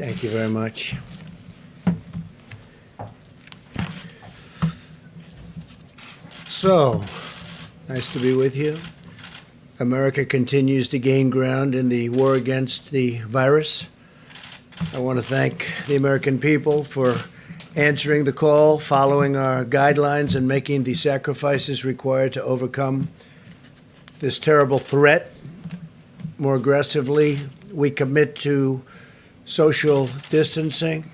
Thank you very much. So, nice to be with you. America continues to gain ground in the war against the virus. I want to thank the American people for answering the call, following our guidelines, and making the sacrifices required to overcome this terrible threat. More aggressively, we commit to social distancing.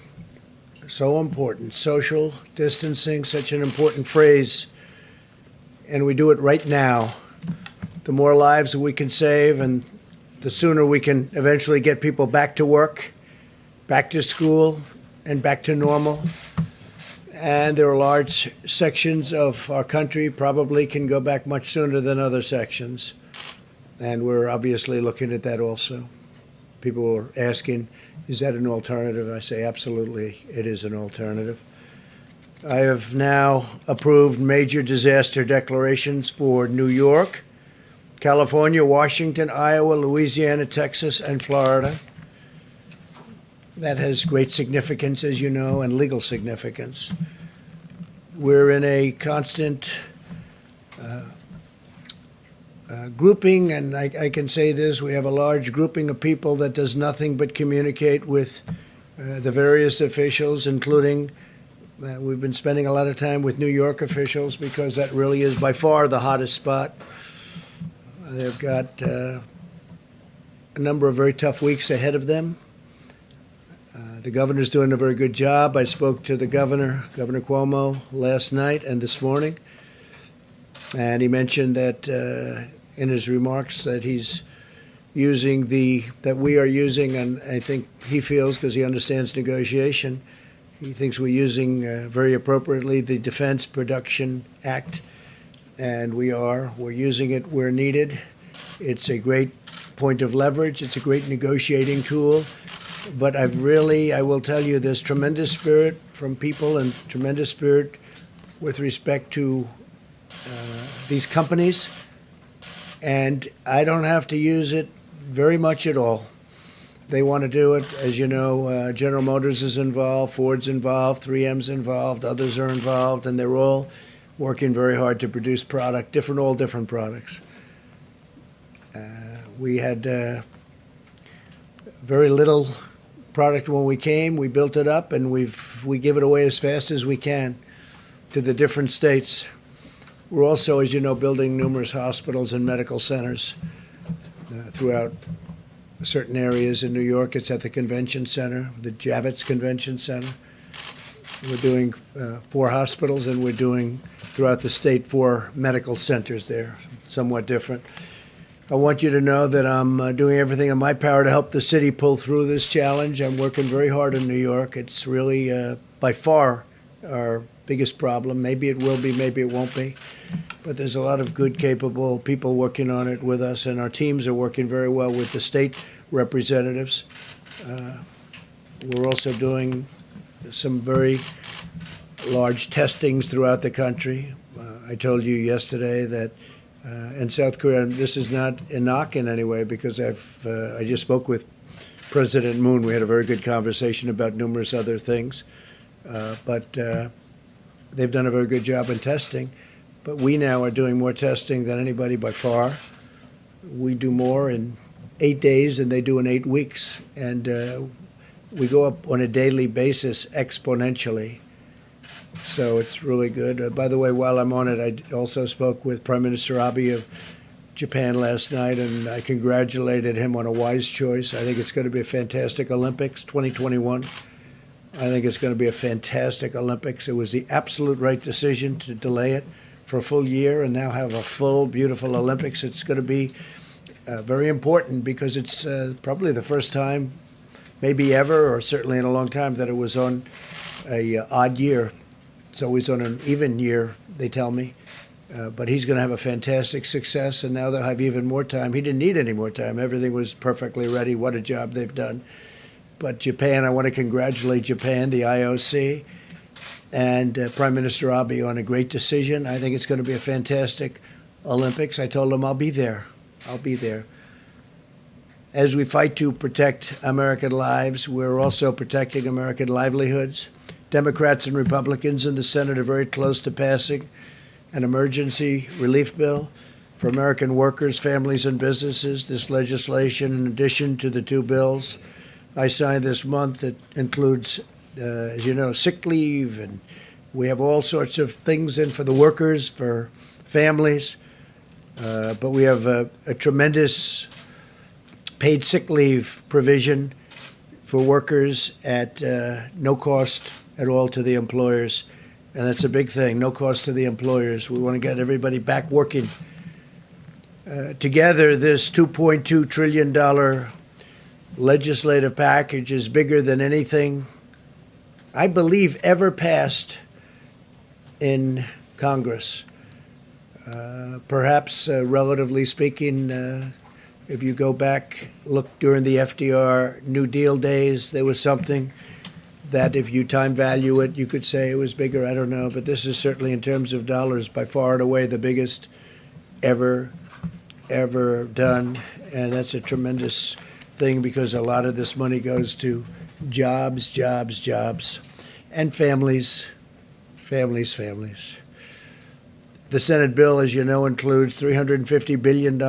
So important. Social distancing, such an important phrase. And we do it right now. The more lives we can save, and the sooner we can eventually get people back to work, back to school, and back to normal. And there are large sections of our country probably can go back much sooner than other sections. And we're obviously looking at that also. People are asking, is that an alternative? I say, absolutely, it is an alternative. I have now approved major disaster declarations for New York, California, Washington, Iowa, Louisiana, Texas, and Florida. That has great significance, as you know, and legal significance. We're in a constant grouping, and I can say this, we have a large grouping of people that does nothing but communicate with the various officials, including we've been spending a lot of time with New York officials because that really is by far the hottest spot. They've got a number of very tough weeks ahead of them. The governor's doing a very good job. I spoke to the governor, Governor Cuomo, last night and this morning, and he mentioned that in his remarks that he's using that we are using, and I think he feels, because he understands negotiation, he thinks we're using very appropriately the Defense Production Act, and we're using it where needed. It's a great point of leverage. It's a great negotiating tool. But I will tell you, there's tremendous spirit from people and tremendous spirit with respect to these companies. And I don't have to use it very much at all. They want to do it. As you know, General Motors is involved, Ford's involved, 3M's involved, others are involved, and they're all working very hard to produce all different products. We had very little product when we came. We built it up, and we give it away as fast as we can to the different states. We're also, as you know, building numerous hospitals and medical centers throughout certain areas. In New York, it's at the convention center, the Javits Convention Center. We're doing 4 hospitals, and we're doing throughout the state 4 medical centers there, somewhat different. I want you to know that I'm doing everything in my power to help the city pull through this challenge. I'm working very hard in New York. It's really, by far, our biggest problem. Maybe it will be, maybe it won't be. But there's a lot of good, capable people working on it with us, and our teams are working very well with the state representatives. We're also doing some very large testings throughout the country. I told you yesterday that in South Korea, and this is not a knock in any way, because I just spoke with President Moon. We had a very good conversation about numerous other things. But they've done a very good job in testing. But we now are doing more testing than anybody by far. We do more in 8 days than they do in 8 weeks. And we go up on a daily basis exponentially. So it's really good. By the way, while I'm on it, I also spoke with Prime Minister Abe of Japan last night, and I congratulated him on a wise choice. I think it's going to be a fantastic Olympics 2021. I think it's going to be a fantastic Olympics. It was the absolute right decision to delay it for a full year and now have a full, beautiful Olympics. It's going to be very important because it's probably the first time, maybe ever, or certainly in a long time, that it was on a odd year. It's always on an even year, they tell me. But he's going to have a fantastic success, and now they'll have even more time. He didn't need any more time. Everything was perfectly ready. What a job they've done. But Japan, I want to congratulate Japan, the IOC, and Prime Minister Abe on a great decision. I think it's going to be a fantastic Olympics. I told him I'll be there. I'll be there. As we fight to protect American lives, we're also protecting American livelihoods. Democrats and Republicans in the Senate are very close to passing an emergency relief bill for American workers, families, and businesses. This legislation, in addition to the two bills I signed this month, it includes, as you know, sick leave, and we have all sorts of things in for the workers, for families. But we have a tremendous paid sick leave provision for workers at no cost at all to the employers. And that's a big thing, no cost to the employers. We want to get everybody back working. Together, this $2.2 trillion legislative package is bigger than anything, I believe, ever passed in Congress. Perhaps, relatively speaking, if you go back, look during the FDR New Deal days, there was something that if you time value it, you could say it was bigger. I don't know. But this is certainly, in terms of dollars, by far and away the biggest ever done. And that's a tremendous thing, because a lot of this money goes to jobs, and families. The Senate bill, as you know, includes $350 billion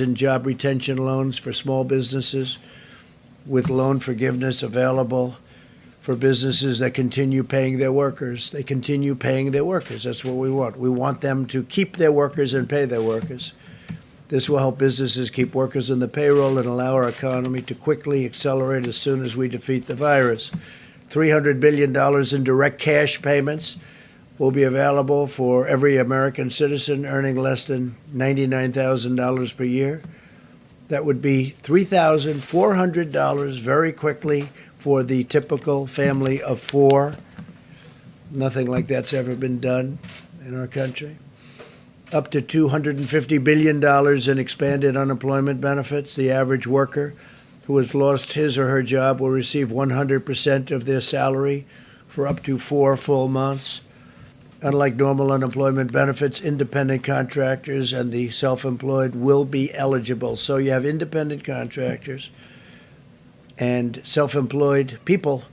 in job retention loans for small businesses, with loan forgiveness available for businesses that continue paying their workers. They continue paying their workers. That's what we want. We want them to keep their workers and pay their workers. This will help businesses keep workers in the payroll and allow our economy to quickly accelerate as soon as we defeat the virus. $300 billion in direct cash payments will be available for every American citizen earning less than $99,000 per year. That would be $3,400 very quickly for the typical family of four. Nothing like that's ever been done in our country. Up to $250 billion in expanded unemployment benefits. The average worker who has lost his or her job will receive 100% of their salary for up to 4 full months. Unlike normal unemployment benefits, independent contractors and the self-employed will be eligible. So you have independent contractors and self-employed people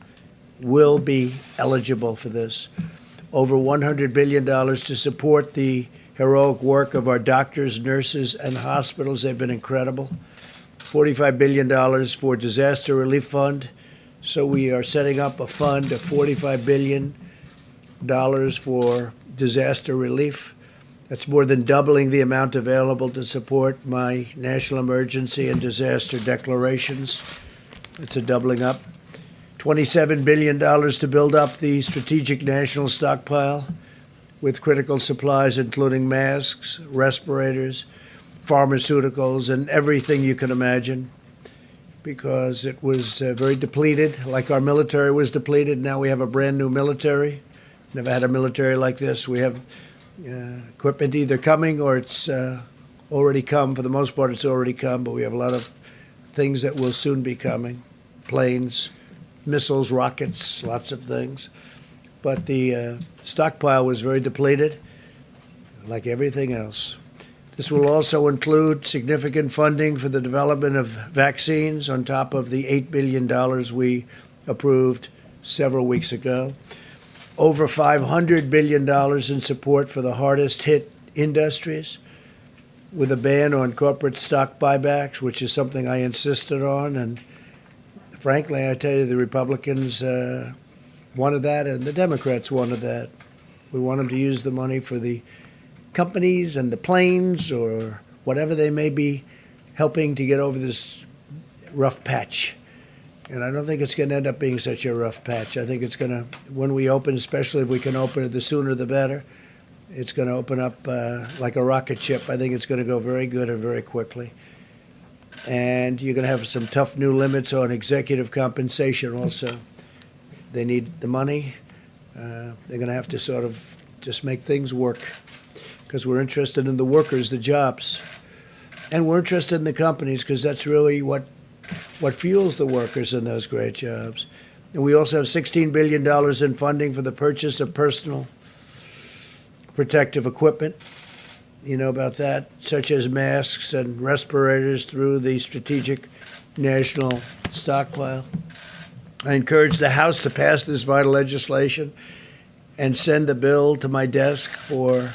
will be eligible for this. Over $100 billion to support the heroic work of our doctors, nurses, and hospitals. They've been incredible. $45 billion for disaster relief fund. So we are setting up a fund of $45 billion for disaster relief. That's more than doubling the amount available to support my national emergency and disaster declarations. It's a doubling up. $27 billion to build up the strategic national stockpile with critical supplies, including masks, respirators, pharmaceuticals, and everything you can imagine, because it was very depleted, like our military was depleted. Now we have a brand new military. Never had a military like this. We have equipment either coming or it's already come. For the most part, it's already come, but we have a lot of things that will soon be coming. Planes, missiles, rockets, lots of things. But the stockpile was very depleted, like everything else. This will also include significant funding for the development of vaccines on top of the $8 billion we approved several weeks ago. Over $500 billion in support for the hardest hit industries, with a ban on corporate stock buybacks, which is something I insisted on. And frankly, I tell you, the Republicans wanted that and the Democrats wanted that. We want them to use the money for the companies and the planes or whatever they may be helping to get over this rough patch. And I don't think it's going to end up being such a rough patch. I think it's going to, when we open, especially if we can open it, the sooner the better, it's going to open up like a rocket ship. I think it's going to go very good and very quickly. And you're going to have some tough new limits on executive compensation also. They need the money. They're going to have to sort of just make things work, because we're interested in the workers, the jobs. And we're interested in the companies, because that's really what fuels the workers in those great jobs. And we also have $16 billion in funding for the purchase of personal protective equipment. You know about that, such as masks and respirators through the strategic national stockpile. I encourage the House to pass this vital legislation and send the bill to my desk for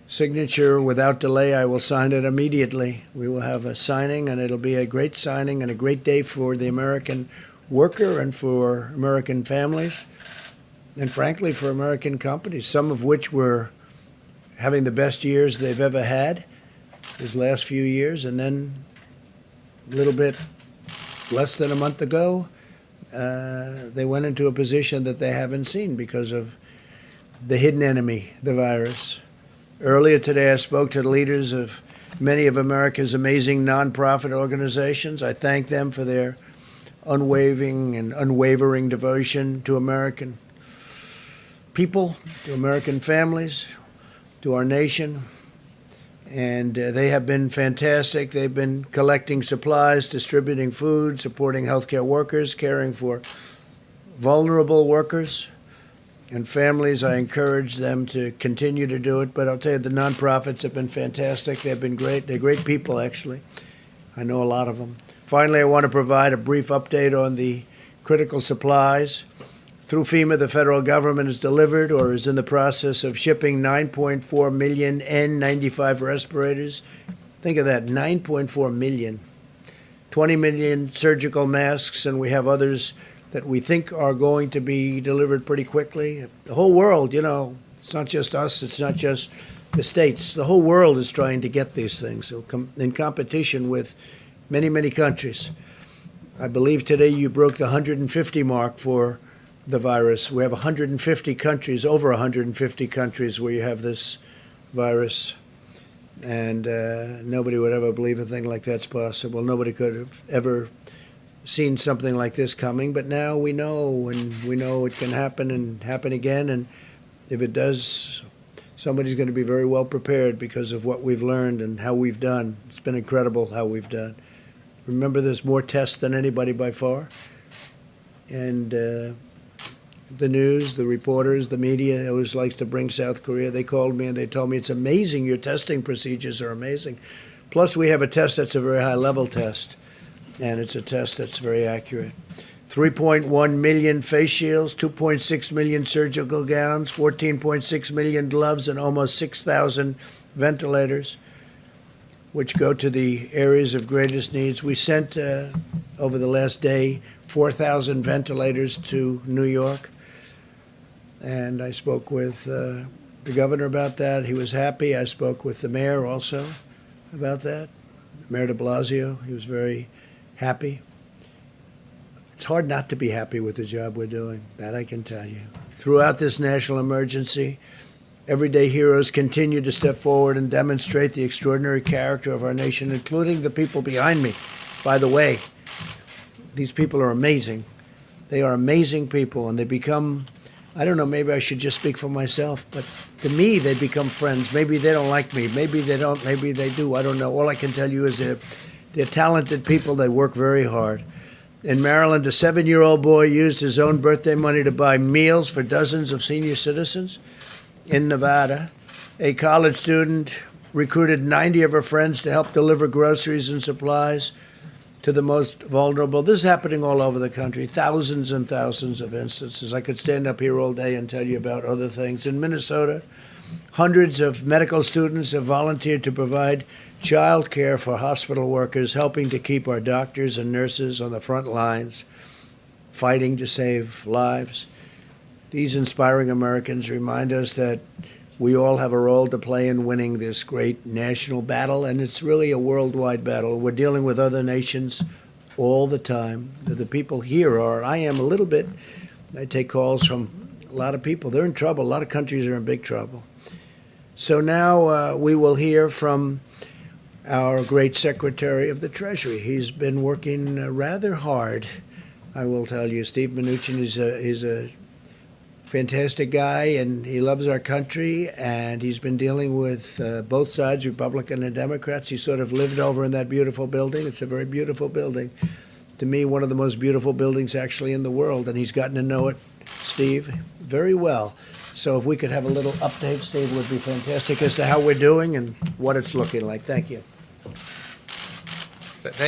signature without delay. I will sign it immediately. We will have a signing, and it'll be a great signing and a great day for the American worker and for American families, and frankly, for American companies, some of which were having the best years they've ever had these last few years, and then a little bit less than a month ago, they went into a position that they haven't seen because of the hidden enemy, the virus. Earlier today, I spoke to the leaders of many of America's amazing nonprofit organizations. I thank them for their unwavering devotion to American people, to American families, to our nation. And they have been fantastic. They've been collecting supplies, distributing food, supporting healthcare workers, caring for vulnerable workers and families. I encourage them to continue to do it. But I'll tell you, the nonprofits have been fantastic. They've been great. They're great people, actually. I know a lot of them. Finally, I want to provide a brief update on the critical supplies. Through FEMA, the federal government has delivered or is in the process of shipping 9.4 million N95 respirators. Think of that, 9.4 million. 20 million surgical masks, and we have others that we think are going to be delivered pretty quickly. The whole world, you know, it's not just us, it's not just the states. The whole world is trying to get these things, so in competition with many, many countries. I believe today you broke the 150 mark for the virus. We have 150 countries, over 150 countries where you have this virus. And nobody would ever believe a thing like that's possible. Nobody could have ever seen something like this coming. But now we know, and we know it can happen and happen again. And if it does, somebody's going to be very well prepared because of what we've learned and how we've done. It's been incredible how we've done. Remember, there's more tests than anybody by far. And the news, the reporters, the media always likes to bring South Korea. They called me and they told me, it's amazing, your testing procedures are amazing. Plus, we have a test that's a very high-level test, and it's a test that's very accurate. 3.1 million face shields, 2.6 million surgical gowns, 14.6 million gloves, and almost 6,000 ventilators, which go to the areas of greatest needs. We sent, over the last day, 4,000 ventilators to New York. And I spoke with the governor about that. He was happy. I spoke with the mayor also about that, Mayor de Blasio. He was very happy. It's hard not to be happy with the job we're doing, that I can tell you. Throughout this national emergency, everyday heroes continue to step forward and demonstrate the extraordinary character of our nation, including the people behind me. By the way, these people are amazing. They are amazing people, and they become, I don't know, maybe I should just speak for myself, but to me, they become friends. Maybe they don't like me. Maybe they don't. Maybe they do. I don't know. All I can tell you is they're talented people. They work very hard. In Maryland, a 7-year-old boy used his own birthday money to buy meals for dozens of senior citizens. In Nevada, a college student recruited 90 of her friends to help deliver groceries and supplies to the most vulnerable. This is happening all over the country, thousands and thousands of instances. I could stand up here all day and tell you about other things. In Minnesota, hundreds of medical students have volunteered to provide child care for hospital workers, helping to keep our doctors and nurses on the front lines, fighting to save lives. These inspiring Americans remind us that we all have a role to play in winning this great national battle, and it's really a worldwide battle. We're dealing with other nations all the time. The people here are, I am a little bit, I take calls from a lot of people. They're in trouble. A lot of countries are in big trouble. So now we will hear from our great Secretary of the Treasury. He's been working rather hard, I will tell you. Steve Mnuchin is a fantastic guy, and he loves our country, and he's been dealing with both sides, Republican and Democrats. He sort of lived over in that beautiful building. It's a very beautiful building. To me, one of the most beautiful buildings actually in the world, and he's gotten to know it Steve, very well. So if we could have a little update, Steve, would be fantastic as to how we're doing and what it's looking like. Thank you. Thank